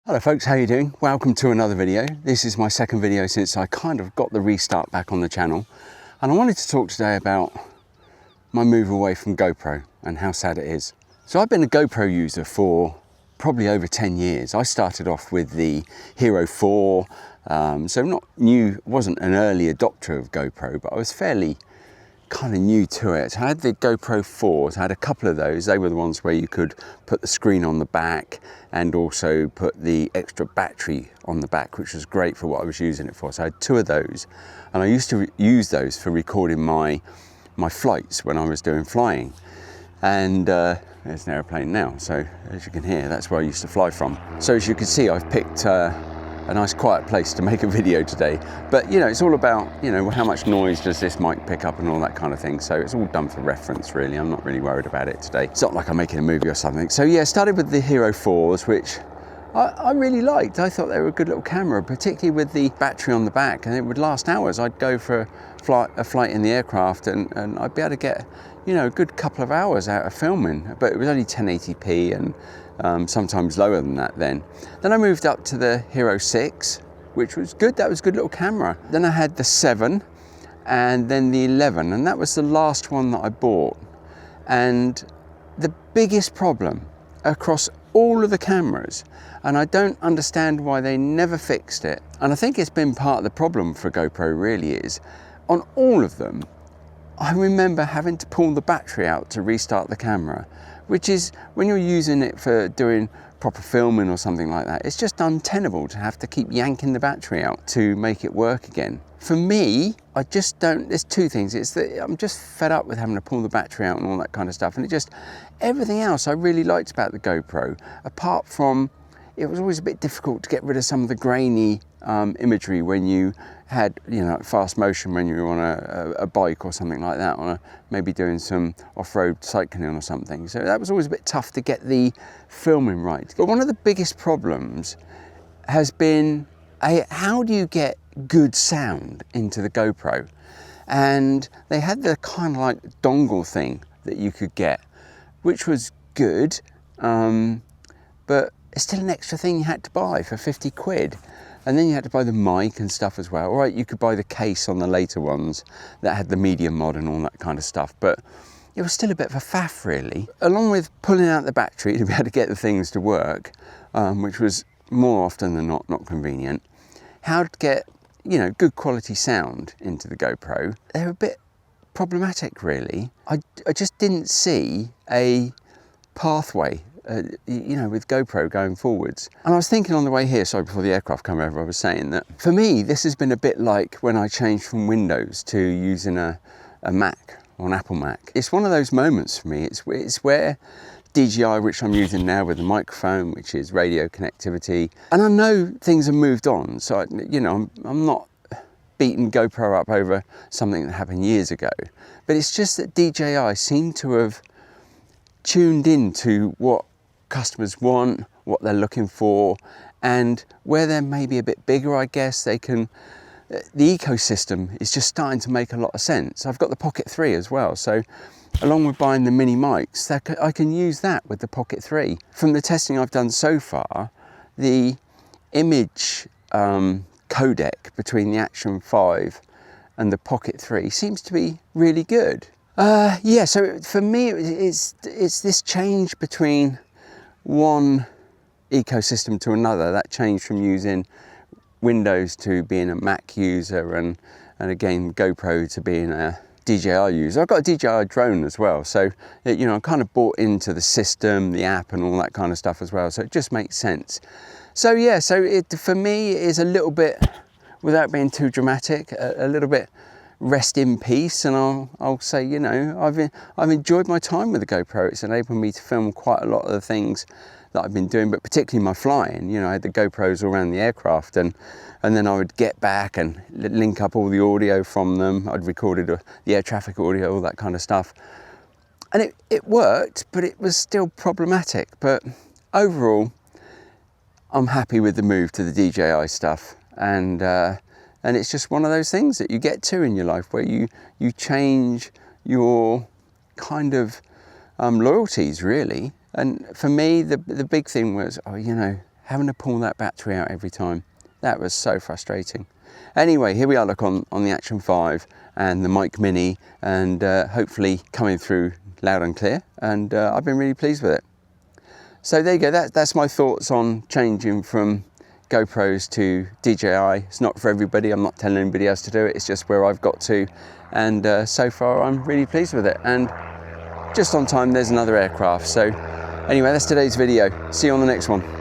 Hello folks, how you doing? Welcome to another video. This is my second video since I kind of got the restart back on the channel. And I wanted to talk today about my move away from GoPro and how sad it is. So I've been a GoPro user for probably over 10 years. I started off with the Hero 4, so not new, wasn't an early adopter of GoPro, but I was fairly kind of new to it. I had the GoPro 4s, I had a couple of those. They were the ones where you could put the screen on the back and also put the extra battery on the back, which was great for what I was using it for. So I had two of those, and I used to use those for recording my flights when I was doing flying. And there's an airplane now, so as you can hear, that's where I used to fly from. So as you can see, I've picked a nice quiet place to make a video today. But you know, it's all about, you know, how much noise does this mic pick up and all that kind of thing. So it's all done for reference, really. I'm not really worried about it today. It's not like I'm making a movie or something. So yeah, started with the Hero 4s, which I really liked. I thought they were a good little camera, particularly with the battery on the back, and it would last hours. I'd go for a flight in the aircraft and I'd be able to get, you know, a good couple of hours out of filming, but it was only 1080p and sometimes lower than that then. Then I moved up to the Hero 6, which was good. That was a good little camera. Then I had the 7 and then the 11, and that was the last one that I bought. And the biggest problem across all of the cameras, and I don't understand why they never fixed it, and I think it's been part of the problem for GoPro really, is on all of them, I remember having to pull the battery out to restart the camera, which is, when you're using it for doing proper filming or something like that, it's just untenable to have to keep yanking the battery out to make it work again. For me, I just don't, there's two things. It's that I'm just fed up with having to pull the battery out and all that kind of stuff. And it just, everything else I really liked about the GoPro, apart from, it was always a bit difficult to get rid of some of the grainy imagery when you had, you know, fast motion when you were on a bike or something like that, on maybe doing some off-road cycling or something. So that was always a bit tough to get the filming right. But one of the biggest problems has been, how do you get good sound into the GoPro? And they had the kind of like dongle thing that you could get, which was good, but it's still an extra thing you had to buy for 50 quid. And then you had to buy the mic and stuff as well. All right, you could buy the case on the later ones that had the media mod and all that kind of stuff, but it was still a bit of a faff really. Along with pulling out the battery to be able to get the things to work, which was more often than not convenient. How to get, you know, good quality sound into the GoPro, they're a bit problematic really. I just didn't see a pathway, you know, with GoPro going forwards. And I was thinking on the way here, sorry, before the aircraft came over, I was saying that for me, this has been a bit like when I changed from Windows to using a Mac or an Apple Mac. It's one of those moments for me. It's where DJI, which I'm using now with the microphone, which is radio connectivity, and I know things have moved on. So, you know, I'm not beating GoPro up over something that happened years ago, but it's just that DJI seem to have tuned into what customers want, what they're looking for, and where they're maybe a bit bigger, I guess, they can, the ecosystem is just starting to make a lot of sense. I've got the Pocket 3 as well, so along with buying the mini mics, I can use that with the Pocket 3. From the testing I've done so far, the image codec between the Action 5 and the Pocket 3 seems to be really good. Yeah, so for me, it's this change between one ecosystem to another, that change from using Windows to being a Mac user, and again GoPro to being a DJI user. I've got a DJI drone as well, so you know, I'm kind of bought into the system, the app and all that kind of stuff as well, so it just makes sense. So yeah, so it for me is a little bit, without being too dramatic, a little bit rest in peace. And I'll say, you know, I've enjoyed my time with the GoPro. It's enabled me to film quite a lot of the things that I've been doing, but particularly my flying. You know, I had the GoPros all around the aircraft, and then I would get back and link up all the audio from them. I'd recorded the air traffic audio, all that kind of stuff. And it worked, but it was still problematic. But overall, I'm happy with the move to the DJI stuff. And it's just one of those things that you get to in your life where you change your kind of loyalties really. And for me, the big thing was, oh, you know, having to pull that battery out every time. That was so frustrating. Anyway, here we are, look, on the Action 5 and the Mic Mini, and hopefully coming through loud and clear, and I've been really pleased with it. So there you go, that's my thoughts on changing from GoPros to DJI. It's not for everybody, I'm not telling anybody else to do it, it's just where I've got to, and so far I'm really pleased with it. And just on time, there's another aircraft. So anyway, that's today's video. See you on the next one.